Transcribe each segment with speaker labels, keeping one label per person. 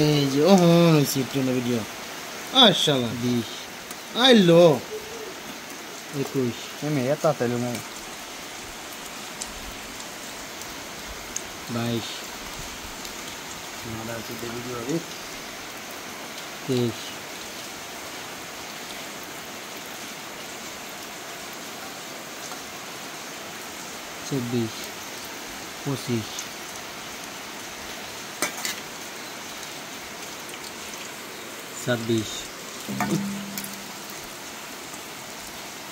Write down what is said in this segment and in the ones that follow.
Speaker 1: এই যে ওহন সিট্রেন ভিডিও মাশাআল্লাহ 20 আইলো 21
Speaker 2: আমি এটা তাইলো না
Speaker 1: 22
Speaker 2: নাদা সিটে ভিডিও
Speaker 1: 23 24 25 26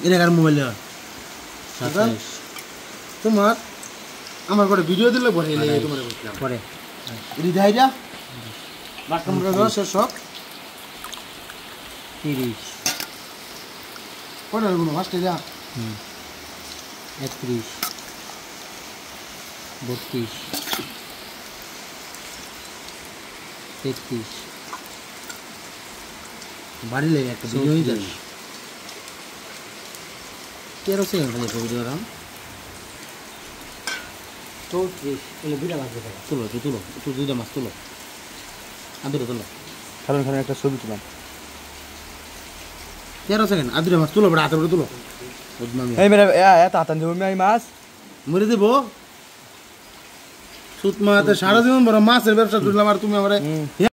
Speaker 1: এর মোবাইল 27
Speaker 2: তোমার আমার করে ভিডিও দিলে পরে তোমার বলছিলাম
Speaker 1: পরে
Speaker 2: এডি দাইরা বাস কমরা দাও শেষ সব
Speaker 1: 30
Speaker 2: পরে কোনো ফাস্টে যা
Speaker 1: 31 32 33 বাড়ি লেগে একটা ভিডিও হয়ে যাবে 13 সেকেন্ড খালি ভিডিও রাম 34 এলে বিড়া লাগবে তুলো তুলো তুই দুইটা মাছ তুলো আদুরে তুলো
Speaker 2: খালেন খালেন একটা ছবি তুলাম
Speaker 1: 13 সেকেন্ড আদুরে মাছ তুলো বড় হাতে তুলো
Speaker 2: এই মেরে এত হাতান দেব আমি মাছ
Speaker 1: মরে দেব সুত মাতে সারা জীবন বড় মাছের ব্যবসা করলাম আর তুমি আমারে